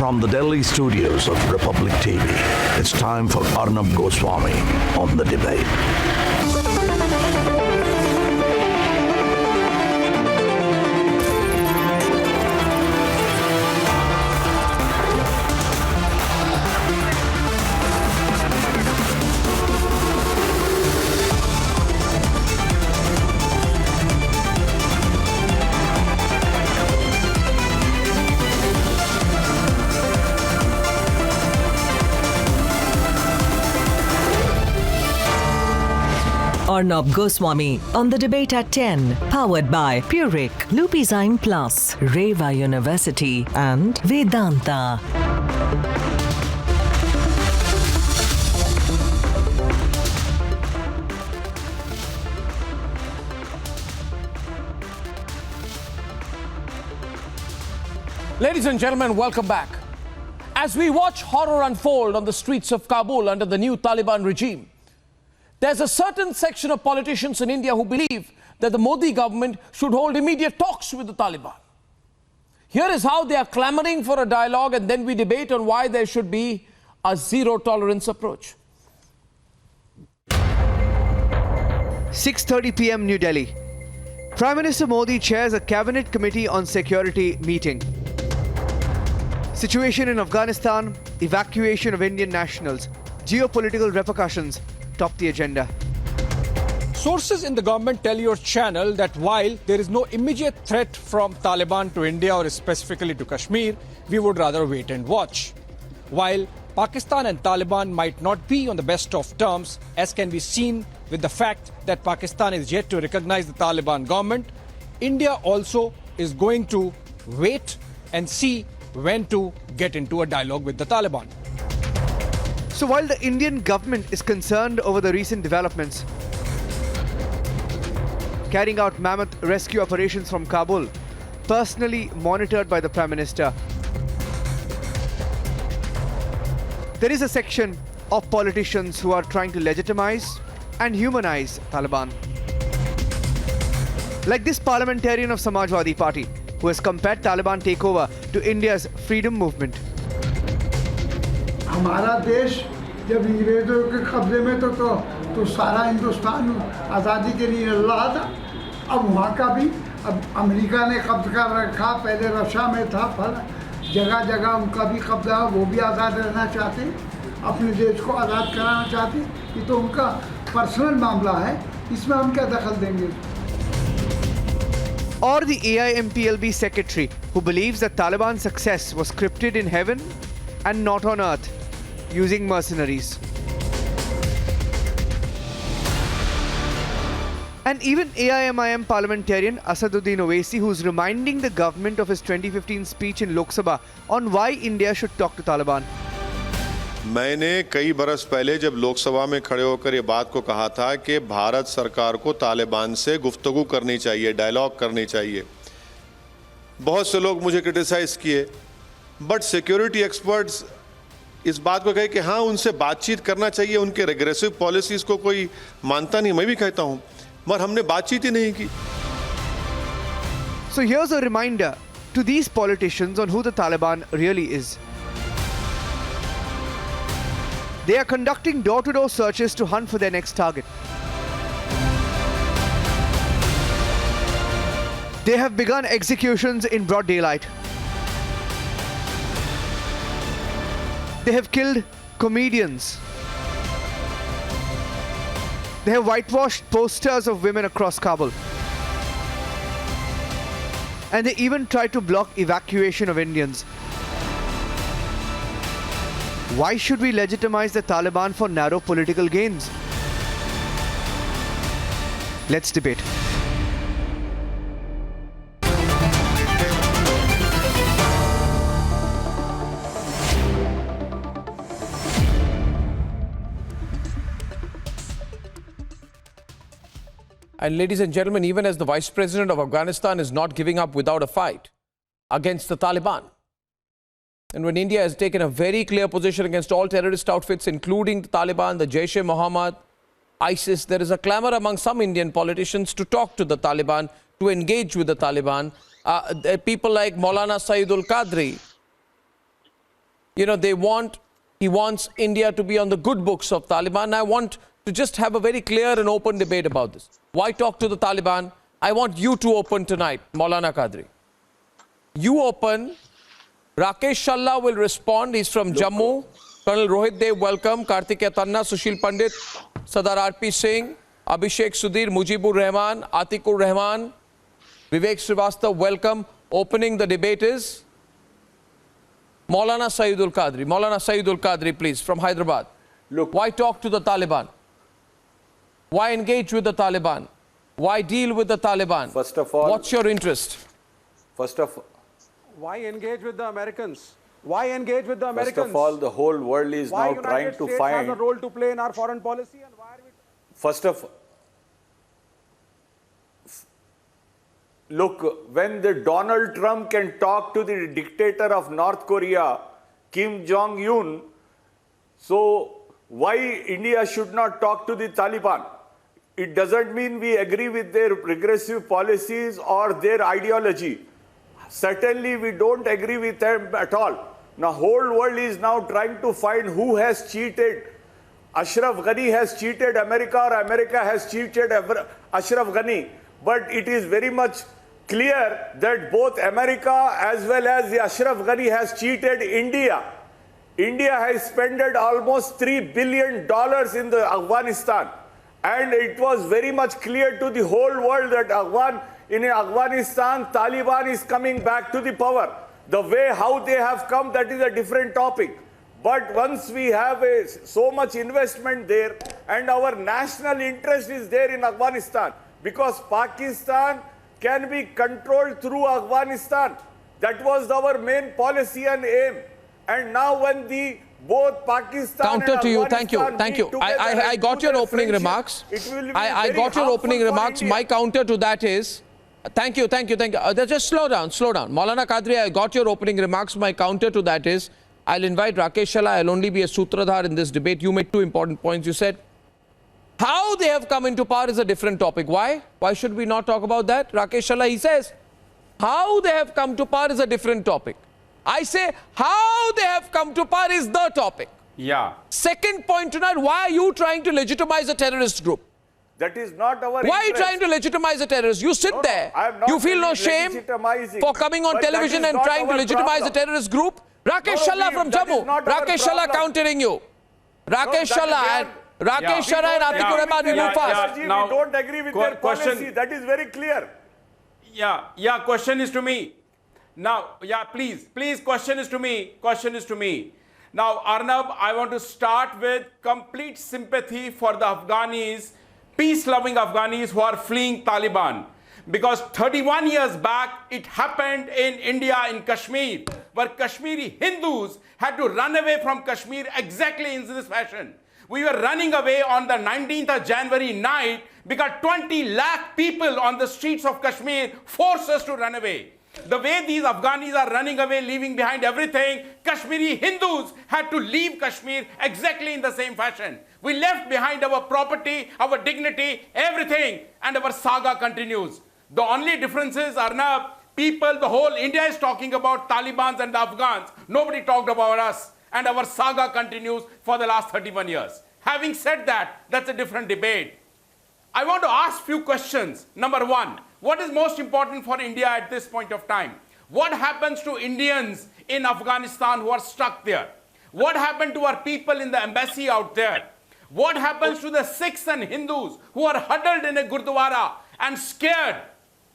From the Delhi studios of Republic TV, it's time for Arnab Goswami on The Debate. Arnab Goswami on The Debate at 10, powered by Puric, Lupizine Plus, Reva University and Vedanta. Ladies and gentlemen, welcome back. As we watch horror unfold on the streets of Kabul under the new Taliban regime, there's a certain section of politicians in India who believe that the Modi government should hold immediate talks with the Taliban. Here is how they are clamoring for a dialogue, and then we debate on why there should be a zero-tolerance approach. 6:30 p.m. New Delhi. Prime Minister Modi chairs a cabinet committee on security meeting. Situation in Afghanistan, evacuation of Indian nationals, geopolitical repercussions top the agenda. Sources in the government tell your channel that while there is no immediate threat from Taliban to India or specifically to Kashmir, we would rather wait and watch. While Pakistan and Taliban might not be on the best of terms, as can be seen with the fact that Pakistan is yet to recognize the Taliban government, India also is going to wait and see when to get into a dialogue with the Taliban. So while the Indian government is concerned over the recent developments, carrying out mammoth rescue operations from Kabul, personally monitored by the Prime Minister, there is a section of politicians who are trying to legitimize and humanize Taliban. Like this parliamentarian of Samajwadi Party, who has compared Taliban takeover to India's freedom movement. हमारा देश जब अंग्रेजों के कब्जे में तो सारा हिंदुस्तान आज़ादी के लिए लड़ रहा था। अब वहाँ का भी अब अमेरिका ने कब्जा कर रखा, पहले रशिया में था, फल जगह जगह उनका भी कब्जा, वो भी आज़ाद रहना चाहते, अपने देश को आज़ाद कराना चाहते। ये तो उनका पर्सनल मामला है, इसमें हम क्या दखल देंगे? Or the AIMPLB secretary, who believes that Taliban's success was scripted in heaven and not on earth, using mercenaries. And even AIMIM parliamentarian Asaduddin Owaisi, who's reminding the government of his 2015 speech in Lok Sabha on why India should talk to Taliban. मैंने कई बरस पहले जब लोकसभा में खड़े होकर ये बात को कहा था कि भारत सरकार को तालिबान से गुफ्तगू करनी चाहिए, डायलॉग करनी चाहिए। बहुत से लोग मुझे क्रिटिसाइज किए, बट सिक्योरिटी एक्सपर्ट्स इस बात को कहे कि हाँ, उनसे बातचीत करना चाहिए, उनके रेग्रेसिव पॉलिसीज को कोई मानता नहीं, मैं भी कहता हूँ, मगर हमने बातचीत ही नहीं की। So here's a reminder to these politicians on who the Taliban really is. They are conducting door-to-door searches to hunt for their next target. They have begun executions in broad daylight. They have killed comedians. They have whitewashed posters of women across Kabul. And they even tried to block evacuation of Indians. Why should we legitimize the Taliban for narrow political gains? Let's debate. And ladies and gentlemen, even as the Vice President of Afghanistan is not giving up without a fight against the Taliban, and when India has taken a very clear position against all terrorist outfits, including the Taliban, the Jaish-e-Mohammed, ISIS, there is a clamor among some Indian politicians to talk to the Taliban, to engage with the Taliban. People like Maulana Saeedul Qadri, he wants India to be on the good books of Taliban. I want to just have a very clear and open debate about this. Why talk to the Taliban? I want you to open tonight, Maulana Qadri. You open. Rakesh Challa will respond. He's from Jammu. Colonel Rohit Dev, welcome. Kartikeya Tanna, Sushil Pandit, Sardar R.P. Singh, Abhishek Sudhir, Mujibur Rahman, Atikur Rahman, Vivek Srivastava, welcome. Opening the debate is Maulana Saeedul Qadri. Maulana Saeedul Qadri, please, from Hyderabad. Look, why talk to the Taliban? Why engage with the Taliban? Why deal with the Taliban? First of all, what's your interest? First of why engage with the Americans? Why engage with the Americans? First of all, the whole world is why now trying to States find. has a role to play in our foreign policy, and why are we? First of look, when the Donald Trump can talk to the dictator of North Korea, Kim Jong-un, so why India should not talk to the Taliban? It doesn't mean we agree with their regressive policies or their ideology. Certainly we don't agree with them at all. Now whole world is now trying to find who has cheated. Ashraf Ghani has cheated America, or America has cheated Ashraf Ghani. But it is very much clear that both America as well as the Ashraf Ghani has cheated India. India has spent almost $3 billion in the Afghanistan. And it was very much clear to the whole world that in Afghanistan, Taliban is coming back to the power. The way how they have come, that is a different topic. But once we have so much investment there, and our national interest is there in Afghanistan, because Pakistan can be controlled through Afghanistan. That was our main policy and aim. And now when both Pakistan counter and to you. Afghanistan Thank you. I got your opening remarks. I got your opening remarks. My counter to that is, thank you. Just slow down. Maulana Qadri, I got your opening remarks. My counter to that is, I'll invite Rakesh Challa. I'll only be a sutradhar in this debate. You made two important points. You said, how they have come into power is a different topic. Why? Why should we not talk about that? Rakesh Challa, he says, how they have come to power is a different topic. I say, how they have come to power is the topic. Yeah. Second point tonight, why are you trying to legitimize a terrorist group? That is not our Why are you interest. trying to legitimize a terrorist? You sit there, you feel no shame for coming on television and trying to legitimize a terrorist group? Rakesh Challa from Jammu. Rakesh Challa countering you. Rakesh Challa and Atikur Rahman, we move fast. We don't agree with their policy. That is very clear. Yeah, question is to me. Now, please, question is to me. Now, Arnab, I want to start with complete sympathy for the Afghanis, peace-loving Afghanis who are fleeing Taliban. Because 31 years back, it happened in India, in Kashmir, where Kashmiri Hindus had to run away from Kashmir exactly in this fashion. We were running away on the 19th of January night because 20 lakh people on the streets of Kashmir forced us to run away. The way these Afghanis are running away, leaving behind everything, Kashmiri Hindus had to leave Kashmir exactly in the same fashion. We left behind our property, our dignity, everything, and our saga continues. The only difference is, Arnab, the whole India is talking about Taliban and the Afghans. Nobody talked about us, and our saga continues for the last 31 years. Having said that, that's a different debate. I want to ask few questions. Number one, what is most important for India at this point of time? What happens to Indians in Afghanistan who are stuck there? What happened to our people in the embassy out there? What happens to the Sikhs and Hindus who are huddled in a Gurdwara and scared?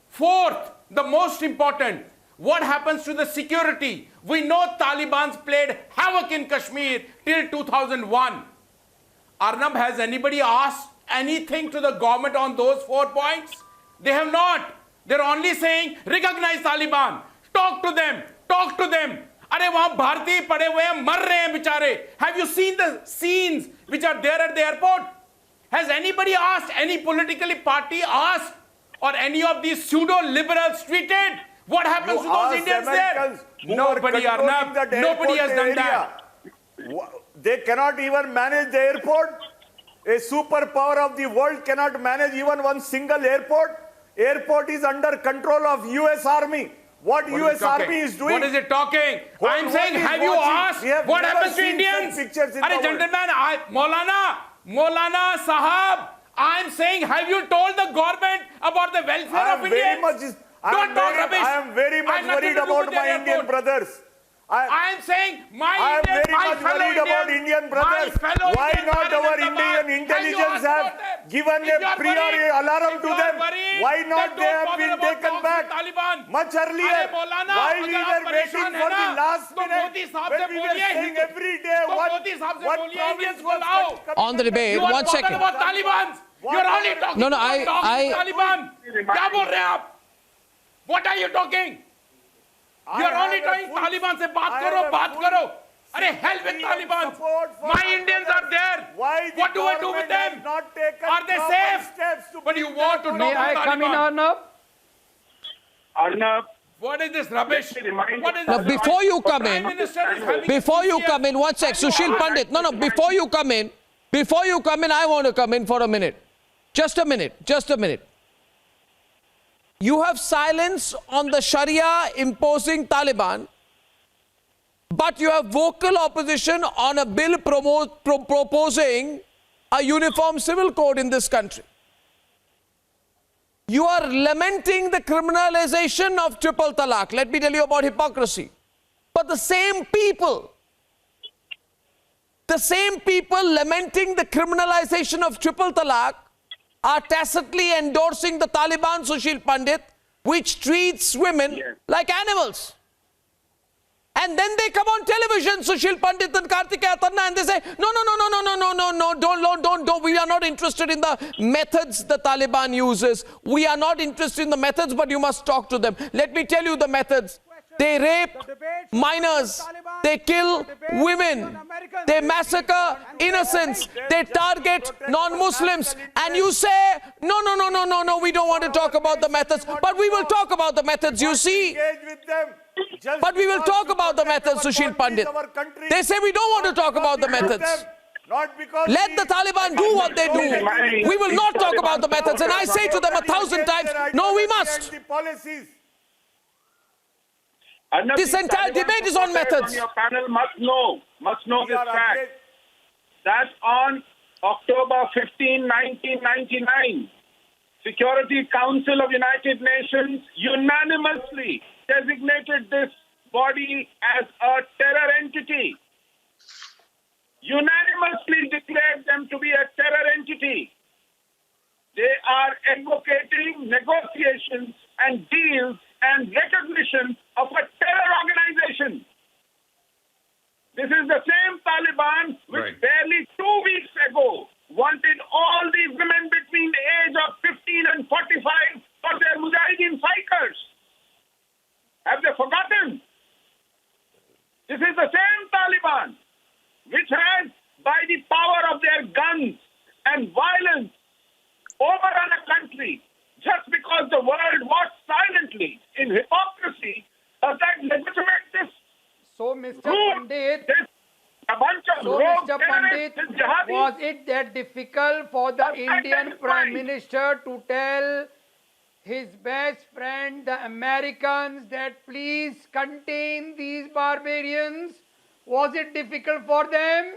Fourth, the most important, what happens to the security? We know Taliban's played havoc in Kashmir till 2001. Arnab, has anybody asked anything to the government on those 4 points? They have not. They're only saying, recognize Taliban. Talk to them. अरे वहां भारतीय पड़े हुए हैं, मर रहे हैं बेचारे. Have you seen the scenes which are there at the airport? Has anybody asked, any political party asked, or any of these pseudo-liberals tweeted, what happens to those Indians there? Nobody, Arnab. Nobody has done that. They cannot even manage the airport. A superpower of the world cannot manage even one single airport. Airport is under control of US Army. what What US is talking? Army is doing. What is it talking? What- I'm saying, what is have you watching? asked We have what never happens to seen such Indians? pictures in the world. Gentlemen, Maulana Sahab, I'm saying, have you told the government about the welfare I of am very Indians? much. Don't talk rubbish. I am very much I'm nothing worried to do about with my their Indian airport. brothers. I am saying I am Indians, very my much fellow worried about Indians, Indian my brothers. fellow Why Indians not are our in Indian Ahmedabad. intelligence Have you have asked about them? given If you a are prior worried, alarm if to you are them? worried, Why then not don't they have bother been about taken talks back with Taliban. much earlier? अरे मौलाना, Why we अगर were आप waiting परेशान for हैं the ना, last तो minute Modi साहब when से we were बोलिए, saying every day तो what मोदी साहब से बोलिए, province Indians was को लाओ. On the debate, You are one talking second. about Taliban. You are only talking No, no, about talks I- with Taliban. क्या बोल रहे हैं आप? What are you talking? You are only talking Taliban से बात करो. अरे hell with Taliban. My Indians are there. What do I do with them? Are they safe? But you want to talk about Taliban. Arnab, What is this rubbish? What is Now, this? before you come Prime in, Minister is having before you a come in, one sec, Sushil Pandit. No, before you come in, I want to come in for a minute. Just a minute. You have silence on the Sharia imposing Taliban, but you have vocal opposition on a bill proposing a uniform civil code in this country. You are lamenting the criminalization of triple talaq. Let me tell you about hypocrisy. But the same people lamenting the criminalization of triple talaq are tacitly endorsing the Taliban, Sushil Pandit, which treats women like animals. And then they come on television, Sushil Pandit and Kartikeya Tanna, and they say, no, don't, we are not interested in the methods the Taliban uses. We are not interested in the methods, but you must talk to them. Let me tell you the methods. They rape minors, they kill women, they massacre innocents, they target non-Muslims, and you say, no, we don't want to talk about the methods, but we will talk about the methods, you see. But we will talk about the methods, Sushil Pandit. They say we don't want to talk about the methods. Let the Taliban do what they do. We will not talk about the methods. And I say to them 1,000 times, no, we must. Arnab, This the entire Taliban debate is on supporters methods. On your panel must know this fact. That on October 15, 1999, Security Council of United Nations unanimously designated this body as a terror entity. Unanimously declared them to be a terror entity. They are advocating negotiations and deals and recognition of a terror organization. This is the same Taliban which barely 2 weeks ago wanted all these women between the age of 15 and 45 for their Mujahideen fighters. Have they forgotten? This is the same Taliban which has, by the power of their guns and violence, overrun a country just because the world watched silently in hypocrisy. Does that legitimate this? So, Mr. group, Pandit, a bunch of so rogue Mr. Pandit, terrorists and jihadis? was it that difficult for the Indian Prime Minister to tell his best friend, the Americans, that please contain these barbarians? Was it difficult for them?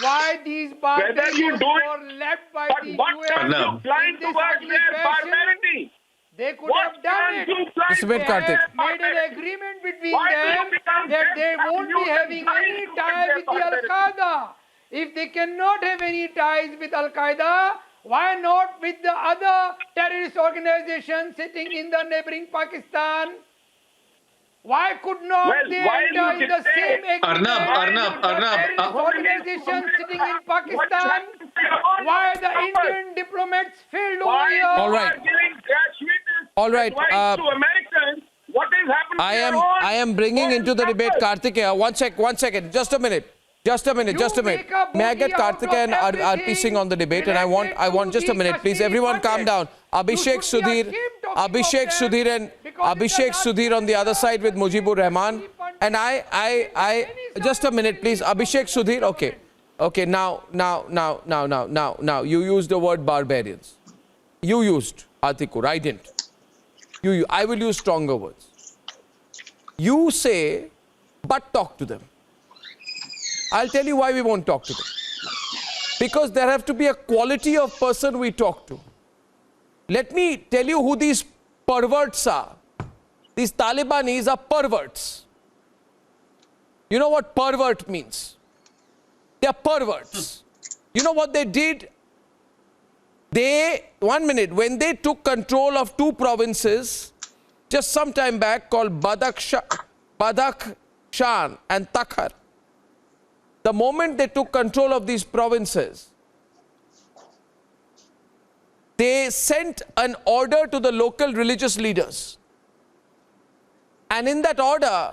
Why these barbarians were left by the US Arnab, blind in this towards ugly their fashion? barbarity? They could have done it. Just a minute, They Karthik. have made an agreement between them that they won't be having any tie with the Al-Qaeda. If they cannot have any ties with Al-Qaeda, why not with the other terrorist organizations sitting in the neighboring Pakistan? Why could not they enter in the same agreement with the terrorist organizations sitting in Pakistan? Why the Indian diplomats failed over here? All right. All right. To Americans, what is happening? I am bringing into the debate Kartikeya. One second. Just a minute. May I get Kartikeya and RP Singh on the debate? And I want just a minute, please. Everyone calm down. Abhishek Sudhir on the other side with Mujibur Rahman. And I just a minute, please. Abhishek Sudhir, okay. Now, you used the word barbarians. You used, Atikur, I didn't. I will use stronger words. You say, but talk to them. I'll tell you why we won't talk to them. Because there have to be a quality of person we talk to. Let me tell you who these perverts are. These Talibanis are perverts. You know what pervert means? They are perverts. You know what they did? When they took control of two provinces just some time back called Badakhshan and Takhar. The moment they took control of these provinces, they sent an order to the local religious leaders. And in that order,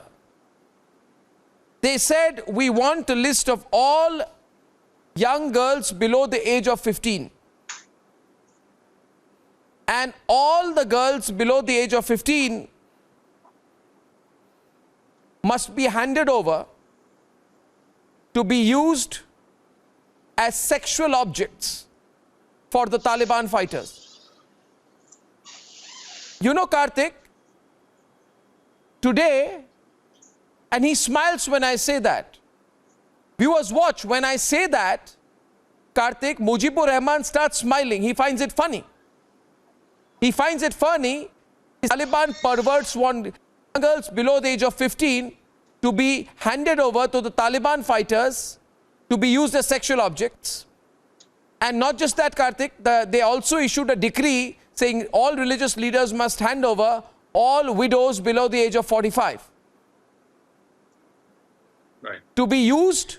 they said, we want a list of all young girls below the age of 15. And all the girls below the age of 15 must be handed over to be used as sexual objects for the Taliban fighters. You know, Karthik, today, and he smiles when I say that. Viewers, watch, when I say that, Karthik, Mujibur Rahman starts smiling. He finds it funny. He finds it funny. The Taliban perverts want girls below the age of 15 to be handed over to the Taliban fighters to be used as sexual objects. And not just that, Karthik, they also issued a decree saying all religious leaders must hand over all widows below the age of 45. Right. To be used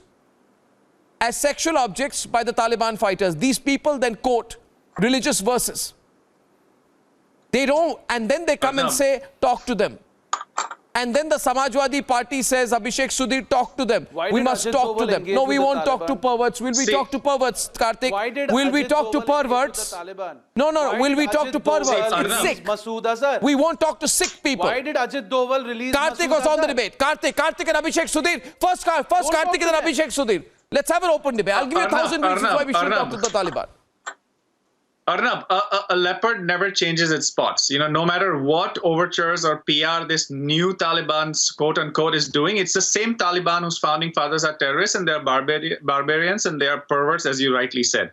as sexual objects by the Taliban fighters. These people then quote religious verses. They don't, and then they come and say, talk to them. And then the Samajwadi Party says, Abhishek Sudhir, talk to them. We must talk to them. No, we won't talk to perverts. Will we talk to perverts, Karthik? Will we talk to perverts? No, will we talk to perverts? It's sick. We won't talk to sick people. Why did Ajit Doval release Karthik was on the debate. Karthik and Abhishek Sudhir. First Karthik and then Abhishek Sudhir. Let's have an open debate. I'll give you 1,000 reasons why we should talk to the Taliban. Arnab, a leopard never changes its spots. You know, no matter what overtures or PR this new Taliban, quote unquote, is doing, it's the same Taliban whose founding fathers are terrorists and they're barbarians and they are perverts, as you rightly said.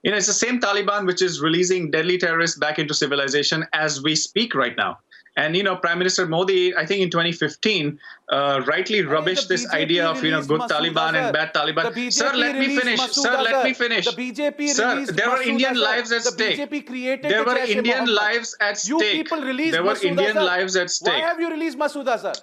You know, it's the same Taliban which is releasing deadly terrorists back into civilization as we speak right now. And, you know, Prime Minister Modi, I think in 2015, rightly rubbished this idea of, you know, good Taliban and bad Taliban. Sir, let me finish. Sir, let me finish. The BJP Sir, there were Indian lives at stake. The BJP created there were Indian lives at stake. You people released There were Masood Indian Azhar. lives at stake. Why have you released Masood Azhar?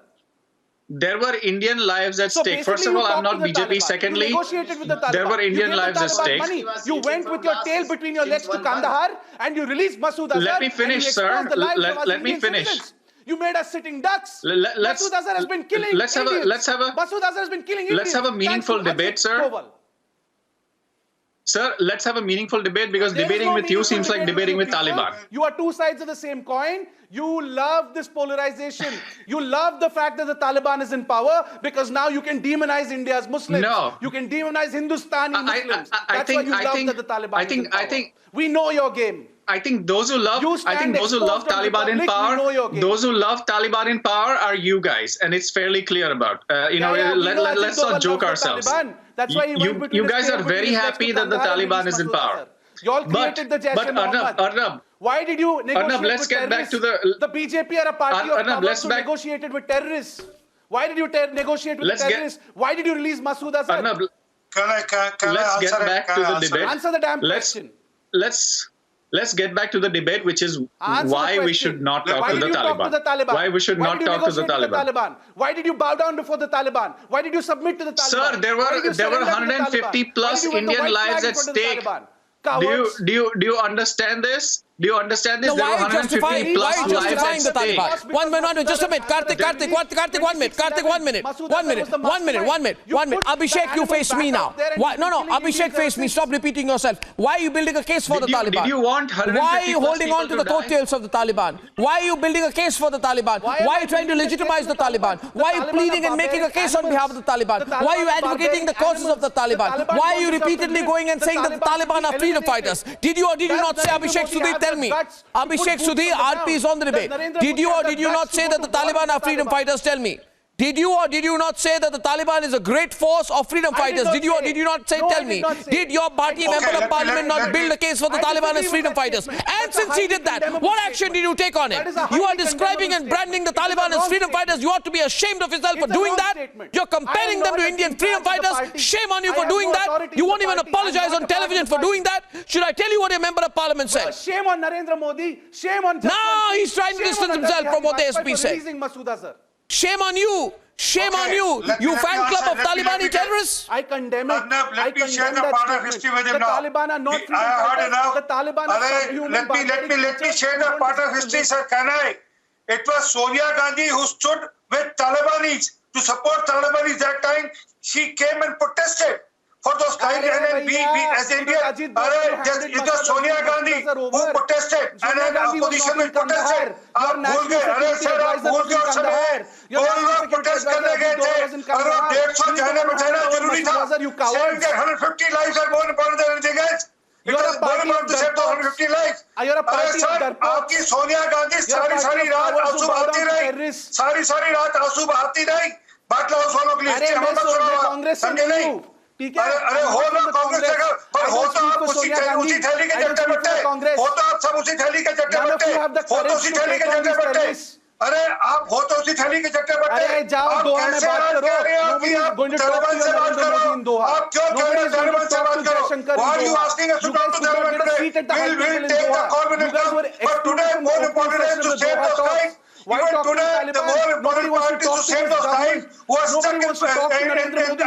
There were Indian lives at So stake. basically First of you all, I'm talked not to the BJP. Taliban. Secondly, You negotiated with the Taliban. there were You Indian gave the lives at Taliban stake. money. You went with your tail between your legs to Kandahar and you released Masood Azhar. Let me finish, and you exposed sir. the lives of Let me Indian finish. citizens. You made us sitting ducks. Let's- Masood Azhar has been killing let's have a- Indians. let's have a- Masood Azhar has been killing Indians. let's have a meaningful Thanks to debate, Ajit sir. Doval. Sir, let's have a meaningful debate because There is debating no with you meaningful seems like debate debating with people. Taliban. You are two sides of the same coin. You love this polarization. You love the fact that the Taliban is in power because now you can demonize India's Muslims. No. You can demonize Hindustani Muslims. I That's think- why you I love think- that the Taliban I think- is in power. I think- we know your game. I think those who love, You I think stand those who love exposed on Taliban in Republic, we know your power, game. those who love Taliban in power are you guys, and it's fairly clear about. You know, we know let's Ajit Doval not joke loves the ourselves. Taliban. That's why he went between You his guys tail are between very his legs happy to that the Kandahar and Taliban released is in Masood power. Azhar. You all created the Jaish-e-Mohammed. Arnab, Why did you negotiate let's with get back terrorists? to the- The BJP are a party of Arnab, powers let's who back- negotiated with terrorists. Why did you negotiate with Let's get- terrorists? Why did you release Masood Azhar? Arnab, Can let's I get answer back it? to Can I the answer debate. Answer the damn question. Let's get back to the debate, which is Answer the why we question. should not Why talk to did the you talk to the Taliban. Taliban? Why we should Why not did you talk to the negotiate with Taliban. Why did you bow down before the Taliban? Why did you submit to the Taliban? Sir, there Why did you were surrender to the 150 Taliban? plus Why did you wear the Indian white lives flag in at front of the stake. Taliban? Do Cowards. you understand this? Do you understand this? No, There why were are you 150 justifying, plus why are you lives justifying at the stake. Taliban? One minute, just a minute. Karthik, one minute. Abhishek, you face me now. Why, no, Abhishek, face me. Stop repeating yourself. Why are you building a case for the Taliban? Did you want 150 Why are you plus holding on to people the die? coattails of the Taliban? Why are you building a case for the Taliban? Why are you trying to legitimize the Taliban? Why are you pleading and making a case on behalf of the Taliban? Why are you advocating the causes of the Taliban? Why are you repeatedly going and saying that the Taliban are freedom fighters? Did you or did you not say, Abhishek Sudhir, tell me? Abhishek Sudhir, RP is on the debate. Did you or did you not say that the Taliban are freedom fighters? Tell me. Did you or did you not say that the Taliban is a great force of freedom fighters? Did you or did you not say? No, Tell I did me. not say. Did your party member of parliament not build a case for the Taliban as freedom fighters? And since he did that, what action did you take on it? You are describing and branding the Taliban as freedom fighters. You ought to be ashamed of yourself for doing that. You're comparing them to Indian freedom fighters. Shame on you for doing that. You won't even apologize on television for doing that. Should I tell you what your member of parliament said? Shame on Narendra Modi. Shame on. No, he's trying to distance himself from what the SP said. Shame on you. Shame on you. You fan club of Talibani terrorists? I condemn it. Let me share the part of history with him now. The Taliban are not freedom I heard fighters. enough. The Taliban are subhuman. Let me share the part of history, sir. Can I? It was Sonia Gandhi who stood with Talibanis to support Talibanis that time. She came and protested for those kinds, and we as India, it was Sonia Gandhi who protested, and then opposition will protested. आप भूल गए, अरे sir आप भूल गए उस समय, वो लोग protest करने गए थे, और 150 जाने बचाना जरूरी था, saying that 150 lives are more important than anything else. It was more important to save those 150 lives. अरे सर, आपकी सोनिया गांधी सारी रात आंसू बहाती रही, सारी रात आंसू बहाती रही, बाटला हाउस वालों के लिए हम मत सुनाओ, समझे नहीं? अरे हो ना कांग्रेस का, पर हो तो आप उसी थैली के चट्टे बट्टे, हो तो आप सब उसी थैली के चट्टे बट्टे, हो तो उसी थैली के चट्टे बट्टे, अरे आप हो तो उसी थैली के चट्टे बट्टे, आप कैसे बात कर रहे हो कि आप तालिबान से बात करो, आप क्यों कह रहे हो तालिबान से बात करो? Why are you asking us to talk to Taliban today? We'll take the call when it comes, but today more important is to save those guys. Even today, the more important part is to save those guys who are stuck in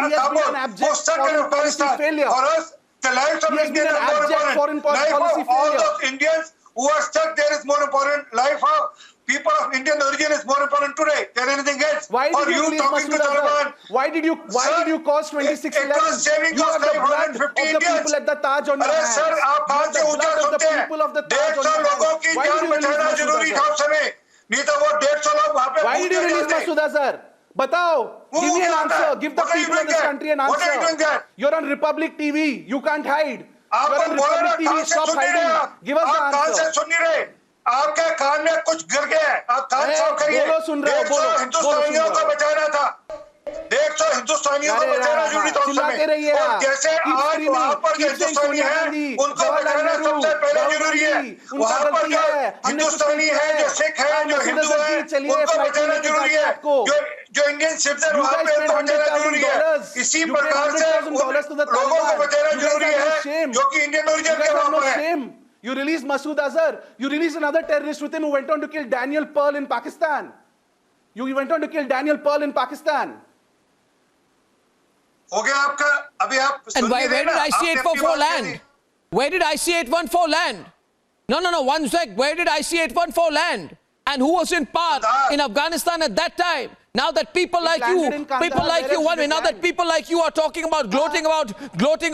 Kabul, who are stuck in Afghanistan. For us, the lives of Indians are more important. Life of all those Indians who are stuck there is more important. Life of people of Indian origin is more important today than anything else. Why did you release Masood Azhar? Why did you cause 26/11? It was saving those 550 Indians. At the Taj on your अरे hands. Sir आप बात से ऊंचा सुनते हैं, 150 लोगों की जान बचाना जरूरी था उस समय, नहीं तो वो 150 लोग वहां पे Why did you release Masood Azhar? Batao. Give me an answer. Give the people of this country an answer. What are you doing there? You're on Republic TV. You can't hide. आप You're on बोलो ना, Republic कान TV. से Stop सुन नहीं रहे hiding. आप, Give us the आप कान से answer. सुन नहीं रहे, आपके कान में कुछ गिर गया है, आप कान साफ करिए। बोलो सुन रहे हो, 150 हिंदुस्तानियों को बचाना था, 150 हिंदुस्तानियों को बचाना जरूरी था उस समय, और जैसे आज वहाँ पर जो हिंदुस्तानी है उनको बचाना सबसे पहले जरूरी है, वहाँ पर जो हिंदुस्तानी है, जो सिख है, जो हिंदू है, उनको बचाना जरूरी है, जो इंडियन सिटीजन वहाँ पे उनको बचाना जरूरी है। इसी प्रकार से लोगों को बचाना जरूरी है जो कि इंडियन ओरिजिन के वहाँ पर है। You released Masood Azhar. You released another terrorist with him who went on to kill Daniel Pearl in Pakistan. You went on to kill Daniel Pearl in Pakistan. हो गया आपका, अभी आप And where did IC-844 land? Where did IC-814 land? No, 1 sec. Where did IC-814 land? And who was in power in Afghanistan at that time? Now that people like you, now that people like you are talking about, gloating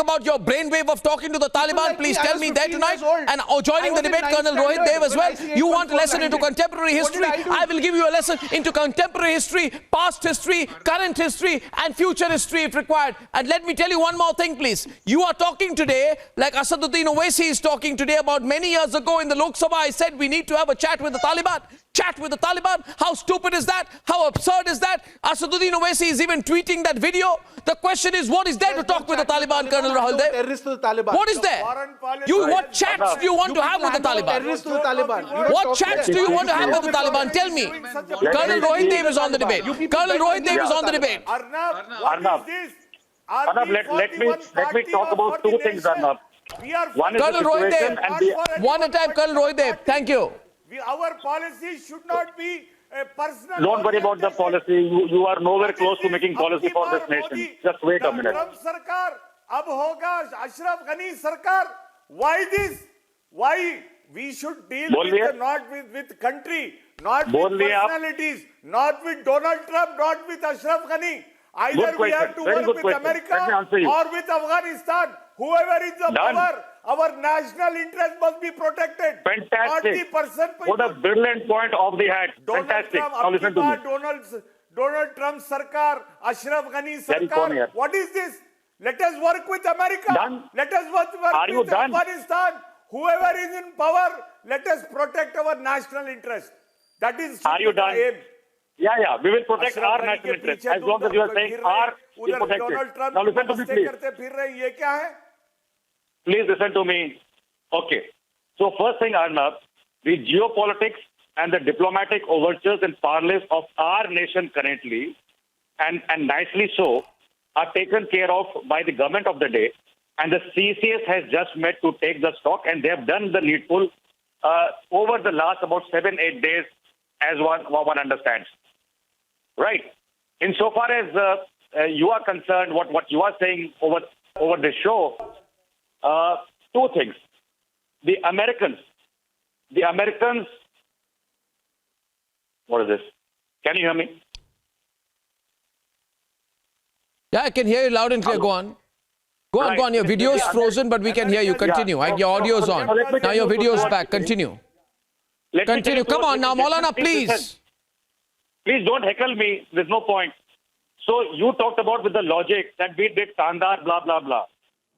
about your brainwave of talking to the Taliban, please tell me there tonight. And joining the debate, Colonel Rohit Dev as well. You want a lesson into contemporary history? I will give you a lesson into contemporary history, past history, current history, and future history if required. And let me tell you one more thing, please. You are talking today like Asaduddin Owaisi is talking today about many years ago in the Lok Sabha. I said we need to have a chat with the Taliban. Chat with the Taliban? How stupid is that? How absurd is that? Asaduddin Owaisi is even tweeting that video. The question is, what is there to talk with the Taliban, Colonel Rahul Dev? Terrorists to the Taliban. What is there? What chats do you want to have with the Taliban? Terrorists to the Taliban. What chats do you want to have with the Taliban? Tell me. Colonel Rohit Dev is on the debate. Colonel Rohit Dev is on the debate. Arnab, let me talk about two things, Arnab. One is Colonel Rohit Dev. One at a time, Colonel Rohit Dev. Thank you. Our policy should not be a personal. Don't worry about the policy. You are nowhere close to making policy for this nation. Just wait a minute. Trump sarkar, ab hoga Ashraf Ghani sarkar. Why this? Why we should deal not with country, not with personalities, not with Donald Trump, not with Ashraf Ghani. Either we have to work with America or with Afghanistan. Whoever is the power, our national interest must be protected. Fantastic. Not the person. What a brilliant point of the hat. Fantastic. Now listen to me. Donald Trump Sarkar, Ashraf Ghani Sarkar. What is this? Let us work with America. Done. Let us work with Afghanistan. Whoever is in power, let us protect our national interest. That is Are you done? Aim. Yeah. We will protect our national interest as long as you are saying our is protected. Now listen to me, please. Please listen to me. Okay. So first thing, Arnab, the geopolitics and the diplomatic overtures and parleys of our nation currently, and nicely so, are taken care of by the government of the day. And the CCS has just met to take the stock, and they have done the needful over the last about 7-8 days, as one understands. Right. Insofar as you are concerned, what you are saying over the show, two things. The Americans, what is this? Can you hear me? Yeah, I can hear you loud and clear. Go on. Go on. Your video is frozen, but we can hear you. Continue. Your audio is on. Now your video is back. Continue. Continue. Come on now, Maulana, please. Please don't heckle me. There's no point. So you talked about with the logic that we did Kandahar, blah, blah, blah.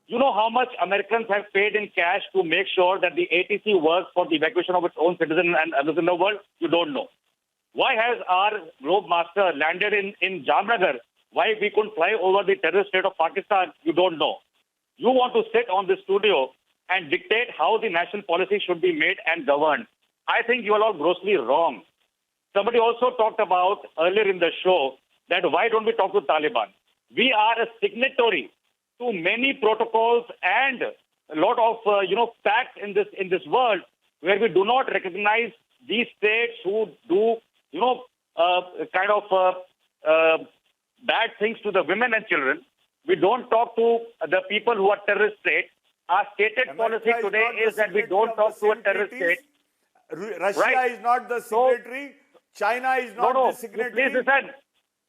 You know how much Americans have paid in cash to make sure that the ATC works for the evacuation of its own citizens and others in the world? You don't know. Why has our Globe Master landed in Jamnagar? Why we couldn't fly over the terrorist state of Pakistan? You don't know. You want to sit on the studio and dictate how the national policy should be made and governed. I think you are all grossly wrong. Somebody also talked about earlier in the show that why don't we talk to Taliban? We are a signatory to many protocols and a lot of facts in this world where we do not recognize these states who do bad things to the women and children. We don't talk to the people who are terrorist states. Our stated policy today is that we don't talk to a terrorist state. Russia is not the signatory. China is not the signatory. Please listen.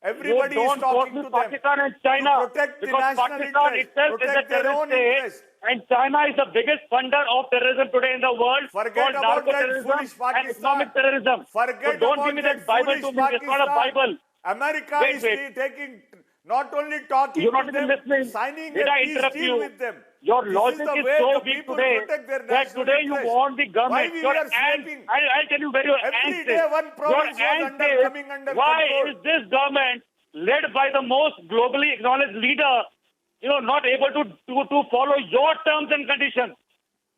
Everybody is talking to them Pakistan and China to protect the because national Pakistan interest, itself is a protect their terrorist own state, interest. and China is the biggest funder of terrorism today in the world. Forget called about that narco-terrorism foolish and Pakistan. economic terrorism. Forget So don't about give me that that Bible foolish to me. It's not a Pakistan. Bible. America Wait. is taking, not only talking You're not to even them, listening. signing Did a I peace interrupt deal you? with them. Your This logic is the is way so the weak people today protect their that national today you interest. want the government. Why we Your are ant, sleeping? I'll tell you where your Every ant day is. one province Your was ant coming under why control. is this government led by the most globally acknowledged leader, not able to follow your terms and conditions?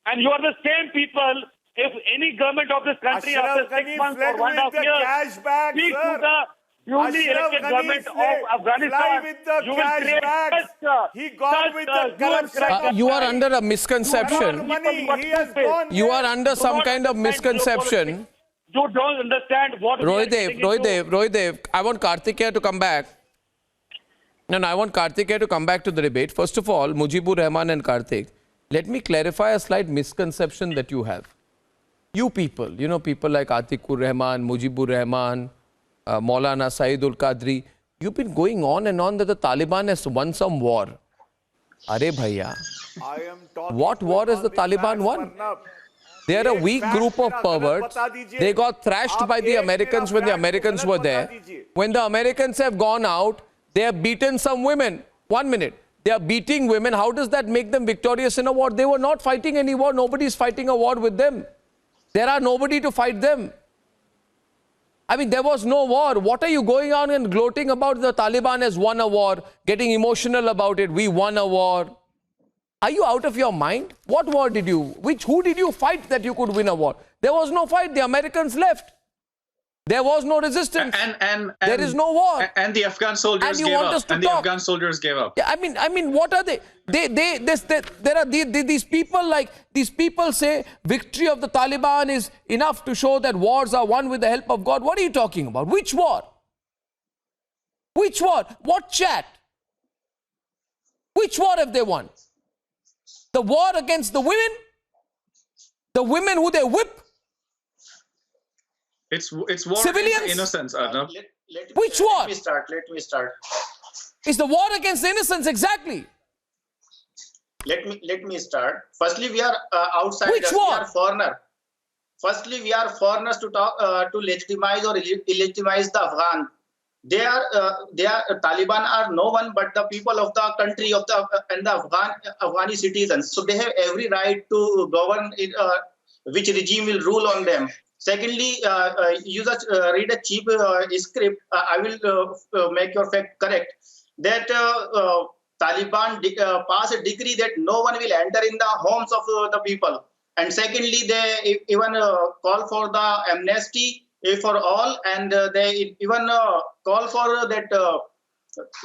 And you are the same people. If any government of this country Ashraf after 6 Ghani months fled or 1.5 with the years cash bag, speak sir. to the newly Ashraf elected Ghani government of fly Afghanistan, with the you will cash create bags. He gone with the corruption. You are under a misconception. Money. He has gone You there. are under some kind of misconception. You don't understand what Rohidev, I want Kartikeya to come back. No, I want Kartikeya to come back to the debate. First of all, Mujibur Rahman and Kartik, let me clarify a slight misconception that you have. You people, people like Atikur Rahman, Mujibur Rahman, Maulana Saeedul Qadri, you've been going on and on that the Taliban has won some war. Are bhaiya, what war has the Taliban won? They are a weak group of perverts. They got thrashed by the Americans when the Americans were there. When the Americans have gone out, they have beaten some women. 1 minute. They are beating women. How does that make them victorious in a war? They were not fighting any war. Nobody is fighting a war with them. There are nobody to fight them. I mean, there was no war. What are you going on and gloating about? The Taliban has won a war, getting emotional about it. We won a war. Are you out of your mind? What war did you, who did you fight that you could win a war? There was no fight. The Americans left. There was no resistance. And there is no war. And the Afghan soldiers gave up. And the Afghan soldiers gave up. I mean, what are they? There are these people like, these people say victory of the Taliban is enough to show that wars are won with the help of God. What are you talking about? Which war? Which war? What chat? Which war have they won? The war against the women? The women who they whip? It's war Civilians? against innocence, Arnab. Which war? Let me start. It's the war against the innocence, exactly. Let me start. Firstly, we are outsiders. Which war? We are foreigner. Firstly, we are foreigners to talk to legitimize or illegitimize the Afghan. They are Taliban are no one but the people of the country of the and the Afghani citizens. So they have every right to govern it, which regime will rule on them. Secondly, you just read a cheap script. I will make your fact correct. That Taliban pass a decree that no one will enter in the homes of the people. And secondly, they even call for the amnesty for all, and they even call for that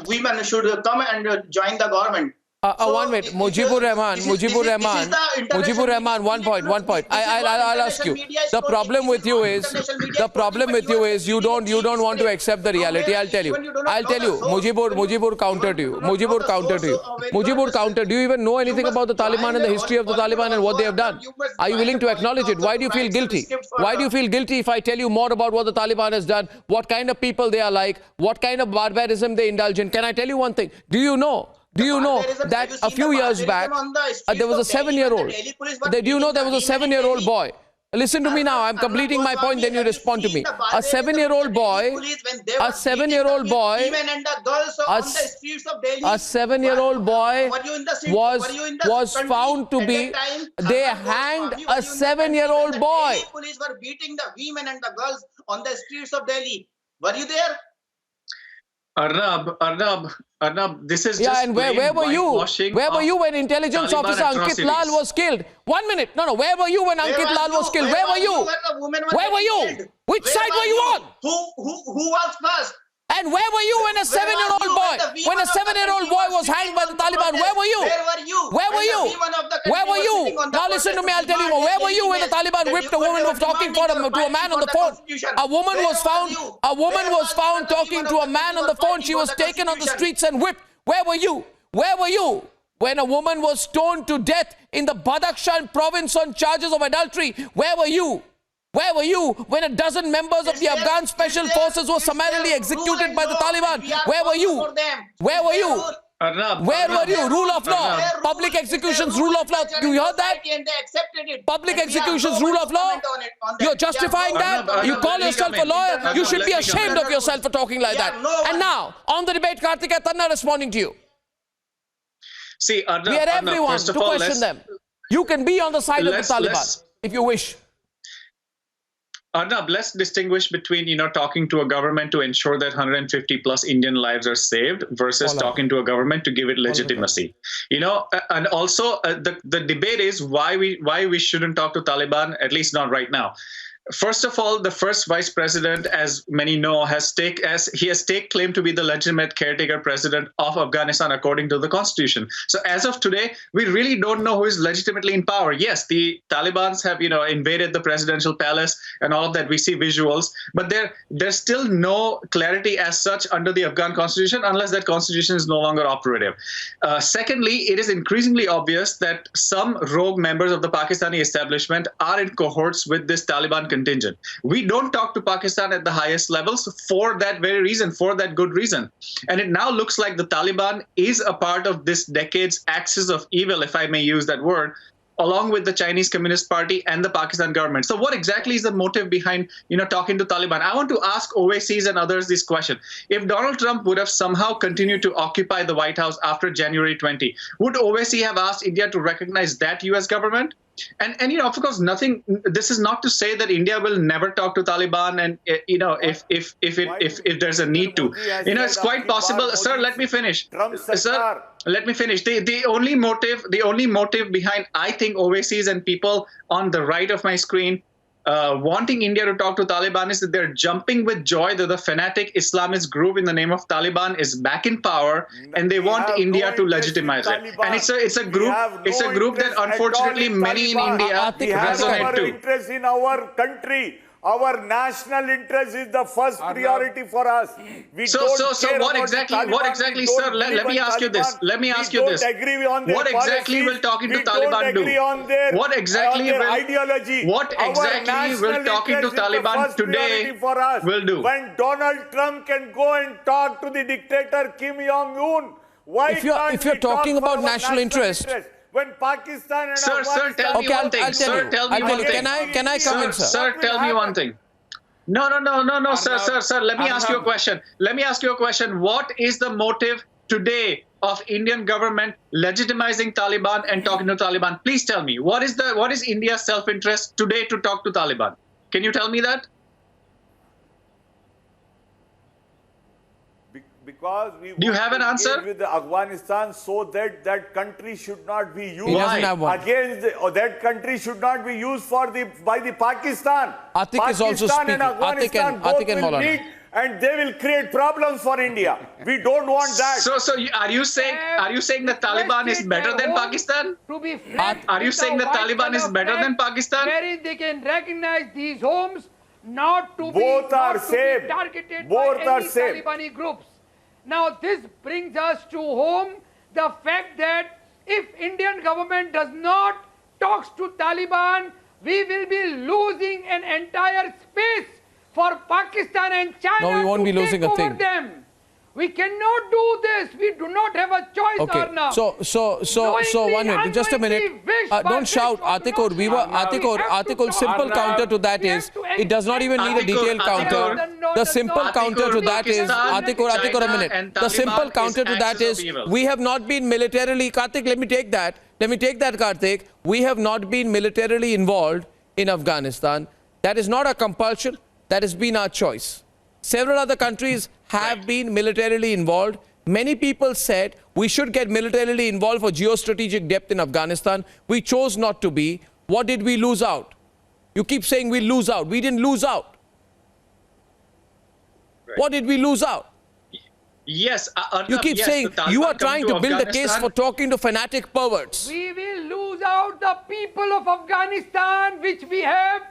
women should come and join the government. 1 minute, Mujibur Rahman, one point. I'll ask you. The problem with you is you don't want to accept the reality. I'll tell you. Mujibur countered you. Mujibur countered. Do you even know anything about the Taliban and the history of the Taliban and what they have done? Are you willing to acknowledge it? Why do you feel guilty? Why do you feel guilty if I tell you more about what the Taliban has done, what kind of people they are like, what kind of barbarism they indulge in? Can I tell you one thing? Do you know that a few years back, there was a 7-year-old. Do you know there was a 7-year-old boy? Listen to me now. I'm completing my point, then you respond to me. A 7-year-old boy was found to be, they hanged a 7-year-old boy. Police were beating the women and the girls on the streets of Delhi. Were you there? Arnab, this is just and where were you? Where were you when intelligence Taliban officer Ankit Lal was killed? 1 minute. No. Where were you when Ankit Lal was killed? Where were you? Where were you? Which side were you on? Who was first? And where were you when a 7-year-old boy was hanged by the Taliban? Where were you? Where were you? Where were you? Now listen to me, I'll tell you more. Where were you when the Taliban whipped a woman who was talking to a man on the phone? A woman was found talking to a man on the phone. She was taken on the streets and whipped. Where were you? Where were you when a woman was stoned to death in the Badakhshan province on charges of adultery? Where were you? Where were you when a dozen members of the Afghan Special Forces were summarily executed by the Taliban? Where were you? Where were you? Where were you? Rule of law. Public executions, rule of law. You heard that? Public executions, rule of law. You're justifying that? You call yourself a lawyer? You should be ashamed of yourself for talking like that. And now, on the debate, Karthikeya Tanna responding to you. See, Arnab, we had everyone to question them. You can be on the side of the Taliban if you wish. Arnab, let's distinguish between, talking to a government to ensure that 150 plus Indian lives are saved versus talking to a government to give it legitimacy. And also the debate is why we shouldn't talk to Taliban, at least not right now. First of all, the first vice president, as many know, has taken claim to be the legitimate caretaker president of Afghanistan according to the constitution. So as of today, we really don't know who is legitimately in power. Yes, the Taliban have, invaded the presidential palace and all of that. We see visuals, but there's still no clarity as such under the Afghan constitution unless that constitution is no longer operative. Secondly, it is increasingly obvious that some rogue members of the Pakistani establishment are in cohorts with this Taliban contingent. We don't talk to Pakistan at the highest levels for that very reason, for that good reason. And it now looks like the Taliban is a part of this decade's axis of evil, if I may use that word, along with the Chinese Communist Party and the Pakistan government. So what exactly is the motive behind, talking to Taliban? I want to ask Owaisi's and others this question. If Donald Trump would have somehow continued to occupy the White House after January 20, would Owaisi have asked India to recognize that US government? And of course, this is not to say that India will never talk to Taliban, and if there's a need to, it's quite possible. Sir, let me finish. Sir, let me finish. The only motive behind, I think, Owaisi's and people on the right of my screen wanting India to talk to Taliban is that they're jumping with joy that the fanatic Islamist group in the name of Taliban is back in power, and they want India to legitimize it. And it's a group that unfortunately many in India resonate to. Interest in our country. Our national interest is the first priority for us. So what exactly, sir? Let me ask you this. What exactly will talking to Taliban do? What exactly will talking to Taliban today will do? When Donald Trump can go and talk to the dictator Kim Jong-un, why if you're talking about national interest. When Pakistan and Sir, tell me one thing. Sir, tell me one thing. Can I come in, sir? Sir, tell me one thing. No, sir. Let me ask you a question. What is the motive today of Indian government legitimizing Taliban and talking to Taliban? Please tell me. What is India's self-interest today to talk to Taliban? Can you tell me that? Because we Do you want have to an answer? engage with Afghanistan so that that country should not be used doesn't have one. against or that country should not be used by the Pakistan. Atiq is also Pakistan speaking. and Afghanistan both Atiq and will Maulana. meet and they will create problems for India. We don't want that. So are you saying the Taliban is better than Pakistan? To be frank, Are you with saying the the white Taliban is color better than flag, Pakistan? wherein they can recognize these homes not to Both be, are not to safe. be targeted Both by are any safe. Talibani groups. Now this brings us to home the fact that if Indian government does not talk to Taliban, we will be losing an entire space for Pakistan and China No, we won't to be losing take a over thing. them. We cannot do this. We do not have a choice, Okay, Arnab. so 1 minute, just a minute. Don't shout, Atikur. Atikur, simple counter to that is, it does not even need a detailed counter. The simple counter to that is, Atikur, a minute. The simple counter to that is, we have not been militarily, Karthik, let me take that, Karthik. We have not been militarily involved in Afghanistan. That is not a compulsion. That has been our choice. Several other countries have been militarily involved. Many people said we should get militarily involved for geostrategic depth in Afghanistan. We chose not to be. What did we lose out? You keep saying we lose out. We didn't lose out. Right. What did we lose out? Yes. You keep saying you are trying to build a case for talking to fanatic perverts. We will lose out the people of Afghanistan, which we have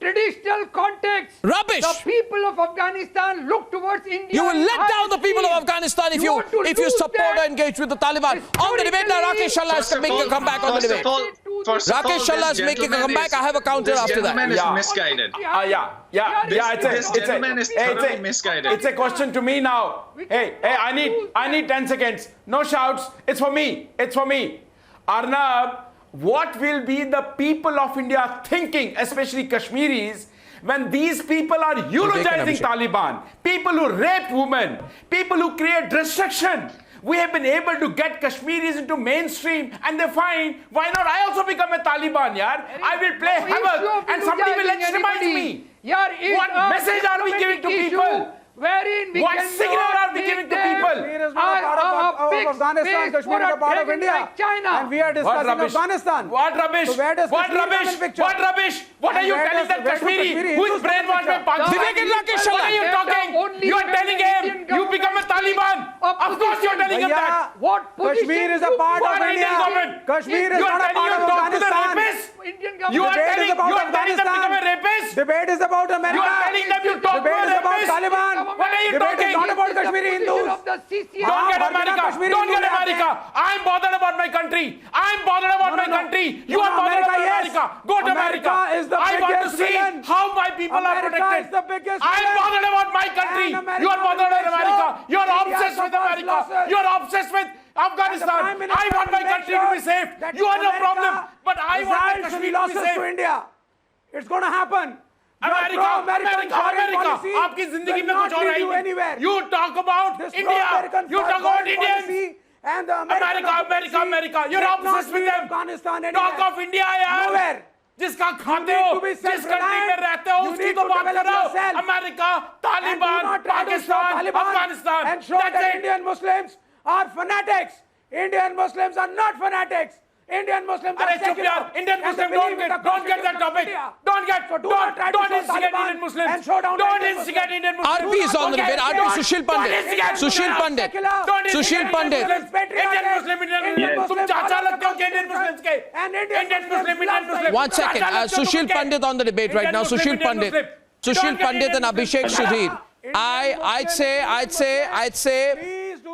traditional context. Rubbish! The people of Afghanistan look towards India. You will in let down the people of high Afghanistan if want to you lose support or them. engage with the Taliban. On the debate now, Rakesh Shalla is making a comeback on the debate. Rakesh Shalla is making a comeback. I have a counter after that. This gentleman is misguided. This gentleman is totally misguided. It's a question to me now. Hey, I need 10 seconds. No shouts. It's for me. Arnab, what will be the people of India thinking, especially Kashmiris, when these people are eulogizing Taliban, people who rape women, people who create destruction? We have been able to get Kashmiris into mainstream and they find, why not I also become a Taliban, yaar? I will play havoc and somebody will extremize me. What message are we giving to people? Wherein we What signal are we giving to people? Kashmir is not a part of Afghanistan. Kashmir is a part of India. Like China. And we are discussing Afghanistan. What rubbish? So where does What Kashmir come in rubbish? picture? What rubbish? What are you telling that Kashmiri who is brainwashed by Pakistan? What are you talking? You are telling him you become a Taliban. Of course you are telling him that. What Kashmir is a part of India. Kashmir is not a part of Afghanistan. You are telling them to become a rapist. Debate is about America. You are telling them you talk to a Debate is about rapist. Taliban. What are you talking? It's not about Kashmiri Hindus. Don't get America. Don't get America. I'm bothered about my country. I'm bothered about my country. You are bothered about America. Go to America. I want to see how my people are protected. I'm bothered about my country. You are bothered about America. You are obsessed with America. You are obsessed with Afghanistan. I want my country to be safe. You have no problem. But I want my Kashmir to be safe. India. It's going to happen. America, आपकी जिंदगी में कुछ और है. You talk about India. You talk about Indians. America. You're obsessed with them. Talk of India, यार. जिसका खाते हो, जिस कंट्री में रहते हो, उसकी तो बात करो. America, Taliban, Pakistan, Afghanistan. And show that Indian Muslims are fanatics. Indian Muslims are not fanatics. Indian Muslims are secular. Indian Muslims don't get that topic. Don't instigate Indian Muslims. Don't instigate Indian Muslims. RP is on the debate. RP Sushil Pandit. Indian Muslim. तुम चाचा लगते हो Indian Muslims के. Indian Muslim. 1 second. Sushil Pandit on the debate right now. Sushil Pandit and Abhishek Sudhir.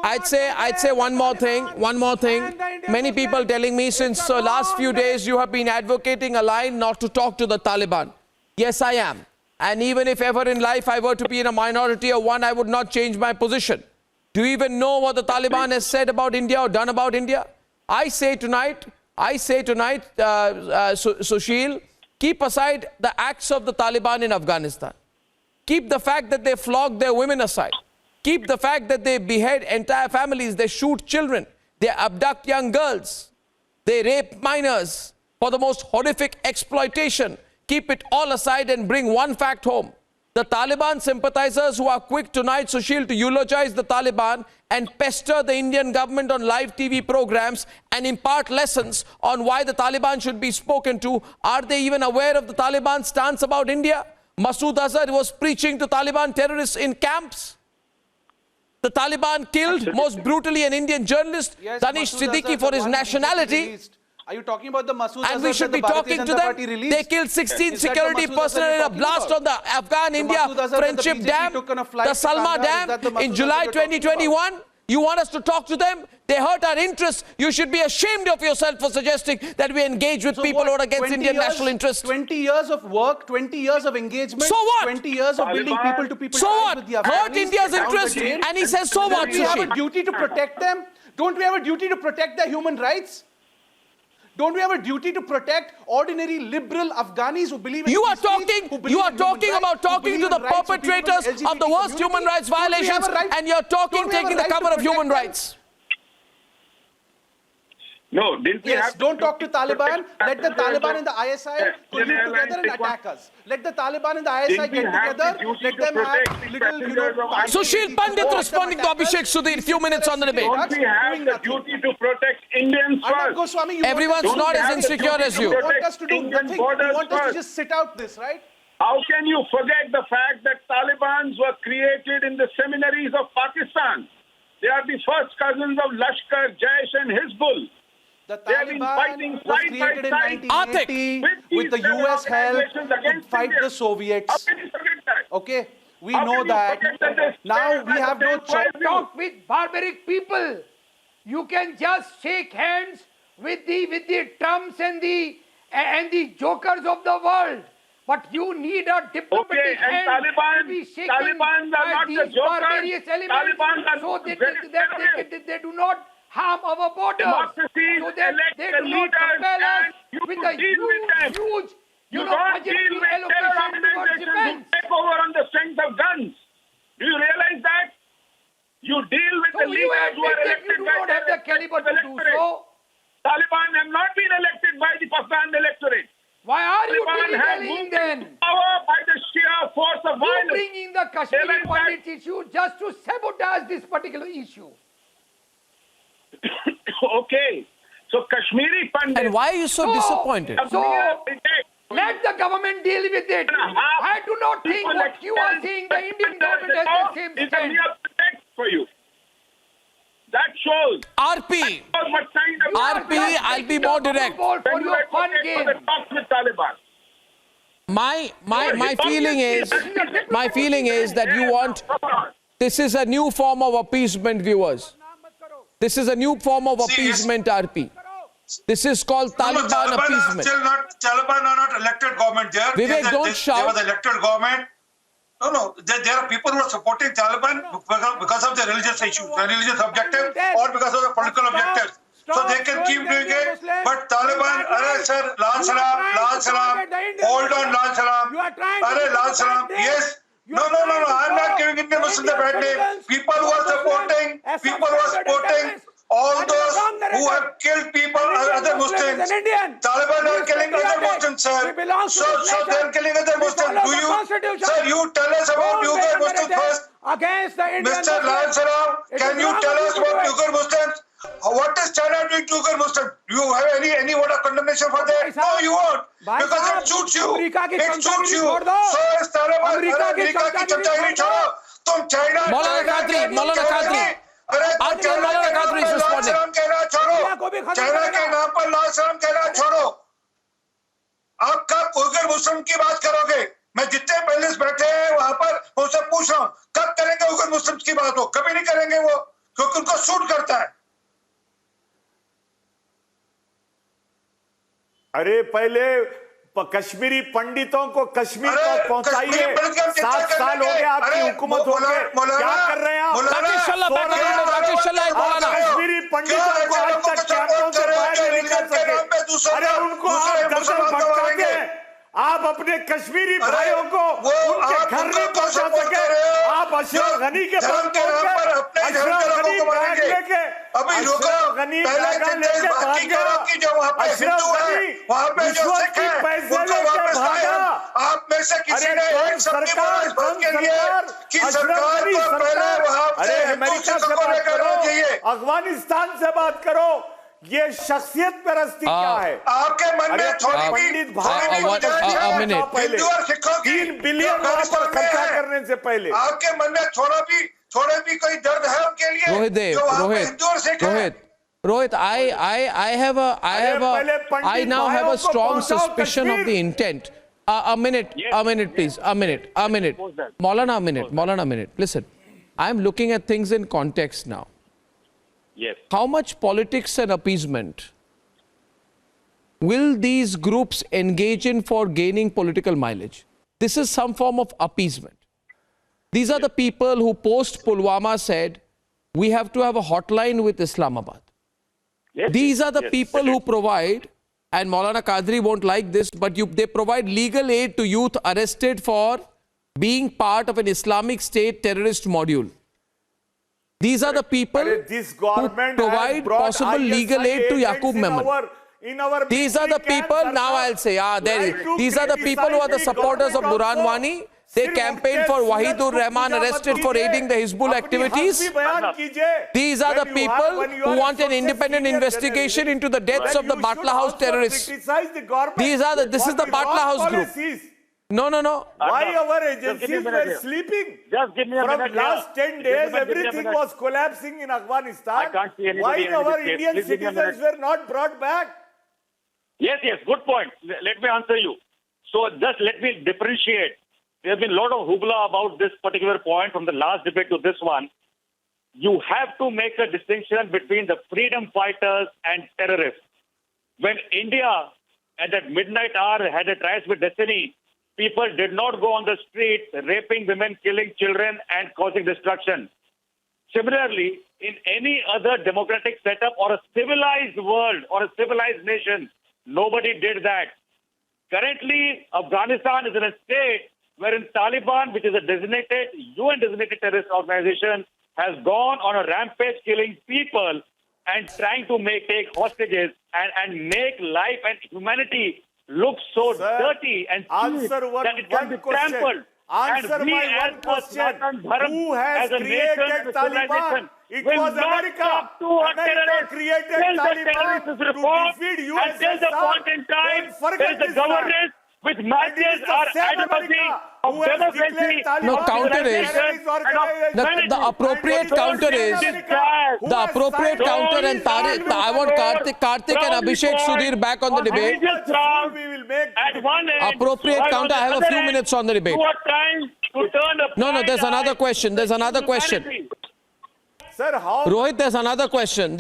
I'd say one more thing. Many people telling me since last few days you have been advocating a line not to talk to the Taliban. Yes, I am. And even if ever in life I were to be in a minority of one, I would not change my position. Do you even know what the Taliban has said about India or done about India? I say tonight, Sushil, keep aside the acts of the Taliban in Afghanistan. Keep the fact that they flog their women aside. Keep the fact that they behead entire families, they shoot children, they abduct young girls, they rape minors for the most horrific exploitation. keep it all aside and bring one fact home. The Taliban sympathizers who are quick tonight, Sushil, to eulogize the Taliban and pester the Indian government on live TV programs and impart lessons on why the Taliban should be spoken to, are they even aware of the Taliban stance about India? Masood Azhar was preaching to Taliban terrorists in camps. The Taliban killed most brutally an Indian journalist, Danish Siddiqui, for his nationality. Are you talking about the Masood Azhar? And we should be talking to them. They killed 16 security personnel in a blast on the Afghan-India friendship dam, the Salma Dam, in July 2021. You want us to talk to them? They hurt our interests. You should be ashamed of yourself for suggesting that we engage with people who are against Indian national interests. 20 years of work, 20 years of engagement. So what? 20 years of building people-to-people So ties what? with the Afghans. Hurt India's interest, and he says, so what, Don't we have a Sushil? duty to protect them? Don't we have a duty to protect their human rights? Don't we have a duty to protect ordinary liberal Afghanis who believe in You are peace, talking who believe in about human rights, talking who to believe the in rights of people in perpetrators LGBT of the worst community? human rights Don't we have violations, a right- and you're talking don't we have a taking the right to cover of protect human them? rights. No, didn't we Yes, have don't talk to Taliban. Let the passengers Taliban of and the ISI Indian collude Airlines together and take one- attack us. Let the Taliban and the ISI Didn't we get have the together. duty Let to them have protect the little, passengers of Sushil Pandit responding to Abhishek Sudhir, few minutes on the debate. Don't we have the duty to protect Indians Arnab first? Goswami, you Everyone's want us not to as have the insecure duty as to you. You want us to do Indian nothing. You borders want us to first. just sit out this, right? How can you forget the fact that Talibans were created in the seminaries of Pakistan? They are the first cousins of Lashkar, Jaish and Hizbul. The They have been fighting Taliban was side by created in side 1980 with the these US help organizations to against fight India. the Soviets. How can you forget that? Okay, we How know can you that. forget that they Now stand we by have the no same choice. worldview? Talk with barbaric people. You can just shake hands with the Trumps and the jokers of the world. But you need a diplomatic Okay, and hand Taliban- to be shaken Talibans are by not the these jokers. barbarous elements Talibans are so very that they do not harm our borders. Democracies So that elect they the do not leaders compel us and you with a deal with them. huge You don't budgetary deal with terror allocation towards organizations defense. who take over on the strength of guns. Do you realize that? You deal with So the you leaders who are admit that elected you do by not have the caliber to do electorate. so. Taliban have not been elected by the Afghan electorate. Why are you Taliban have dilly-dallying moved then? into power by the sheer force of You violence. bring in the Kashmiri They went Pandit issue just to sabotage this particular issue. Okay. So Kashmiri Pandit. And why are you so disappointed? So, let the government deal with it. I do not think what you are saying, the Indian government has the same It's a stand. mere pretext for you. That shows. RP, What kind of RP, I'll be more direct. For when you your advocate fun for game. the talks with Taliban. My feeling is that you want, this is a new form of appeasement, viewers. This is a new form of appeasement, RP. This is called Taliban Taliban are appeasement. still not. Taliban are not elected government there. Vivek, don't They shout. were the elected government. No. There are people who are supporting Taliban because of their religious issues, their religious objective, or because of the political objectives. So they can keep doing it. But Taliban, sir, Lal Salam, hold on, Lal Salam. Lal Salam, yes. No, I'm not giving Indian Muslims a bad name. People who are supporting all those who have killed people, other Muslims. Taliban are killing other Muslims, sir. So they're killing other Muslims. Do you, sir, you tell us about Uyghur Muslims first. Against the Indian Mr. Lal Salam, can you tell us about Uyghur Muslims? What is China doing to Uyghur Muslims? Do you have any word of condemnation for that? No, you won't. Because it suits you. It suits you. So is Taliban. America की चमचागिरी छोड़ो. तुम China. Maulana Khatri. RP and Maulana Khatri is responding. China के नाम पर लाल सलाम कहना छोड़ो. आप कब उइगर मुस्लिम की बात करोगे? मैं जितने पैनलिस्ट बैठे हैं वहां पर उनसे पूछ रहा हूँ कब करेंगे उइगर मुस्लिम्स की बात हो? कभी नहीं करेंगे वो, क्योंकि उनको सूट करता है. अरे पहले कश्मीरी पंडितों को कश्मीर तक पहुंचाइए. 7 साल हो गए आपकी हुकूमत हो गए. क्या कर रहे हैं आप? कश्मीरी पंडितों को आज तक कैंपों से बाहर नहीं निकल सके. अरे उनको आप गर्दन भटका के आप अपने कश्मीरी भाइयों को उनके घर नहीं पहुंचा सके. आप अशरफ गनी के पास अशरफ गनी बैग लेके अशरफ गनी बैग लेके भाग गया. अशरफ गनी रिश्वत की पैसे लेके भागा. में से किसी ने एक शब्द बोला इस बात के लिए कि सरकार को पहले वहां से अमेरिका से बात करो, अफगानिस्तान से बात करो, ये शख्सियत परस्ती क्या है? आपके मन में थोड़ी भी हिंदू और सिखों की 3 बिलियन वहां पर खर्चा करने से पहले आपके मन में थोड़ा भी कोई दर्द है उनके लिए? Rohit, I now have a strong suspicion of the intent. A minute, please. A minute. Maulana, a minute. Listen, I'm looking at things in context now. Yes. How much politics and appeasement will these groups engage in for gaining political mileage? This is some form of appeasement. These are the people who post Pulwama said, we have to have a hotline with Islamabad. Yes. These are the people who provide, and Maulana Qadri won't like this, but they provide legal aid to youth arrested for being part of an Islamic State terrorist module. These are the people who provide possible legal aid to Yaqub Memon. These are the people, now I'll say, these are the people who are the supporters of Duran Wani. They campaign for Wahidur Rahman arrested for aiding the Hizbul activities. These are the people who want an independent investigation into the deaths of the Batla House terrorists. This is the Batla House group. No. Why our agencies were sleeping? Just give me a minute. From last 10 days, everything was collapsing in Afghanistan. I can't see anything. Why our Indian citizens were not brought back? Yes, good point. Let me answer you. So just let me differentiate. There has been a lot of hoopla about this particular point from the last debate to this one. You have to make a distinction between the freedom fighters and terrorists. When India at that midnight hour had a trials with destiny, people did not go on the streets raping women, killing children and causing destruction. Similarly, in any other democratic setup or a civilized world or a civilized nation, nobody did that. Currently, Afghanistan is in a state wherein Taliban, which is a UN-designated terrorist organization, has gone on a rampage killing people and trying to take hostages and make life and humanity look so dirty and cheap that it can be trampled. Answer my one question. Who has created Taliban? It was America. America created Taliban to defeat USSR. Until the point in time, there is a governance which matches our advocacy of democracy. No, counter is, the appropriate counter is, the appropriate counter, and I want Karthik and Abhishek Sudhir back on the debate. Appropriate counter, I have a few minutes on the debate. No, there's another question. Sir, how? Rohit, there's another question.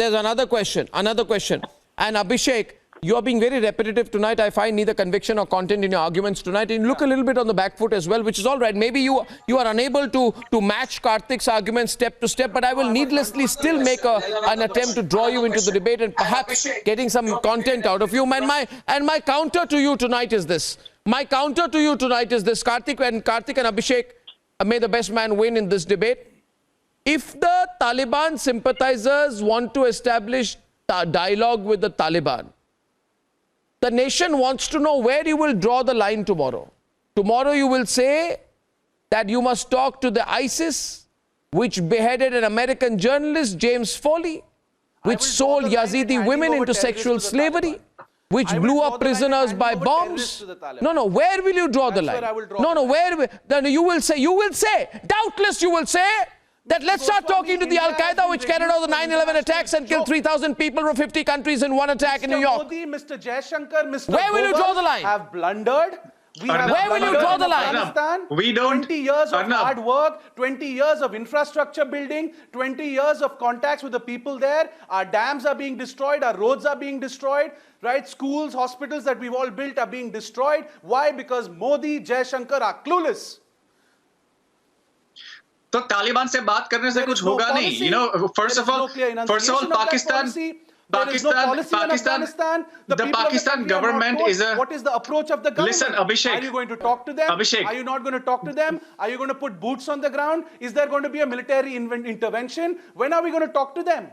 And Abhishek, you are being very repetitive tonight. I find neither conviction or content in your arguments tonight. And you look a little bit on the back foot as well, which is all right. Maybe you are unable to match Karthik's arguments step to step, but I will needlessly still make an attempt to draw you into the debate and perhaps getting some content out of you. And my counter to you tonight is this. Karthik and Abhishek, may the best man win in this debate. If the Taliban sympathizers want to establish dialogue with the Taliban, the nation wants to know where you will draw the line tomorrow. Tomorrow you will say that you must talk to the ISIS, which beheaded an American journalist, James Foley, which sold Yazidi women into sexual slavery, which blew up prisoners by bombs. No, where will you draw the line? You will say, doubtless you will say, that let's start talking to the Al-Qaeda, which carried out the 9/11 attacks and killed 3,000 people from 50 countries in one attack in New York. Modi, Mr. Jaishankar, Mr. Where will you draw the line? Have blundered. Where will you draw the line? We don't. 20 years of hard work, 20 years of infrastructure building, 20 years of contacts with the people there. Our dams are being destroyed, our roads are being destroyed, right? Schools, hospitals that we've all built are being destroyed. Why? Because Modi, Jaishankar are clueless. तो तालिबान से बात करने से कुछ होगा नहीं. First of all, Pakistan, the Pakistan government is a... What is the approach of the government? Listen, Abhishek. Are you going to talk to them? Abhishek. Are you not going to talk to them? Are you going to put boots on the ground? Is there going to be a military intervention? When are we going to talk to them?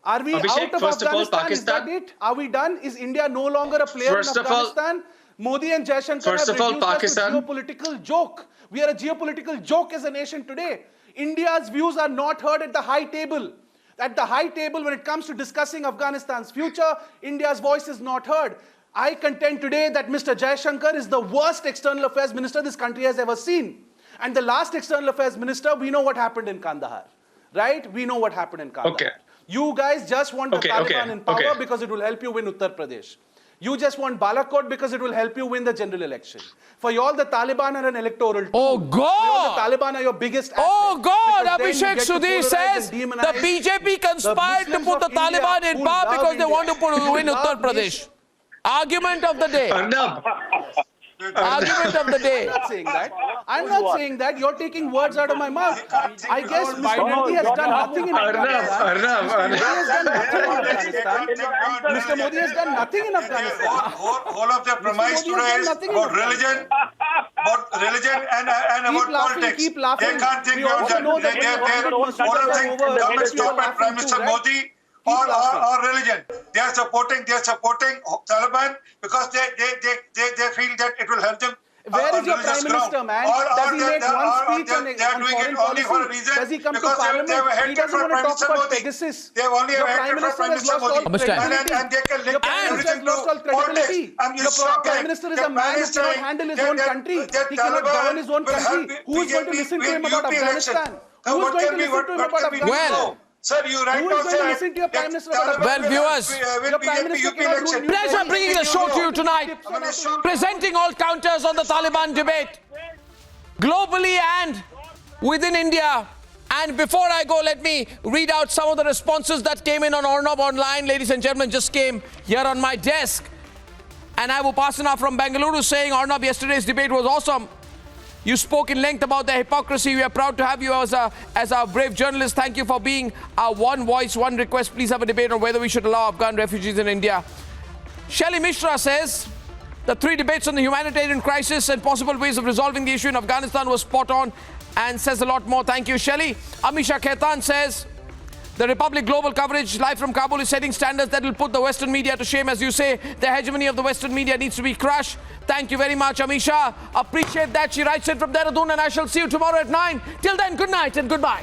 Are we Abhishek, out of first Afghanistan? of all, Pakistan... Is that it? Are we done? Is India no longer a player in Afghanistan? Modi and Jaishankar First have of all, reduced us to Pakistan- geopolitical joke. We are a geopolitical joke as a nation today. India's views are not heard at the high table. At the high table, when it comes to discussing Afghanistan's future, India's voice is not heard. I contend today that Mr. Jaishankar is the worst external affairs minister this country has ever seen. And the last external affairs minister, we know what happened in Kandahar. Right? We know what happened in Kandahar. Okay. You guys just want the Taliban in power because it will help you win Uttar Pradesh. You just want Balakot because it will help you win the general election. For you all, the Taliban are an electoral tool. Oh, God! For you all, the Taliban are your biggest asset. Oh, God! Because then you Abhishek get to Sudhir polarize says and the demonize BJP conspired to Muslims put the of India Taliban in who power love because they India, want to who win Uttar love Pradesh. Argument of the day. Arnab. Argument of the day. I'm not saying that. I'm not saying that. You're taking words out of my mouth. I guess Mr. Modi has done nothing in Afghanistan. Mr. Modi has done nothing in Afghanistan. Whole of their premise today is about religion and about politics. Keep laughing. They can't think We beyond also know that. that They want to think government stop at Prime Minister Modi or religion. They are supporting Taliban because they feel that it will help them. Where is your Prime Minister, man? Does he make one speech on foreign policy? Does he come to Parliament? He doesn't want to talk about Pegasus. They have only Your hatred Prime for Minister Prime has Minister lost all Modi. credibility. And they can link Your Prime Minister has everything lost all to politics. credibility. And you Your saw Prime Minister is a man who cannot handle his own country. He cannot govern his own country. Who is going to listen to him about Afghanistan? Who is going to listen to him about Afghanistan? Sir, you right Who now is going to listen to your Prime Minister about Well, viewers, Your Prime Minister cannot rule New pleasure Delhi. bringing the show to you tonight. Presenting all counters on the Taliban debate, globally and within India. And before I go, let me read out some of the responses that came in on Arnab Online. Ladies and gentlemen, just came here on my desk. And I will pass now from Bengaluru saying, Arnab, yesterday's debate was awesome. You spoke in length about the hypocrisy. We are proud to have you as a brave journalist. Thank you for being our one voice, one request. Please have a debate on whether we should allow Afghan refugees in India. Shelly Mishra says, the 3 debates on the humanitarian crisis and possible ways of resolving the issue in Afghanistan was spot on and says a lot more. Thank you, Shelly. Amisha Khaitan says, the Republic Global coverage live from Kabul is setting standards that will put the Western media to shame. As you say, the hegemony of the Western media needs to be crushed. Thank you very much, Amisha. Appreciate that. She writes it from Dehradun, and I shall see you tomorrow at 9. Till then, good night and goodbye.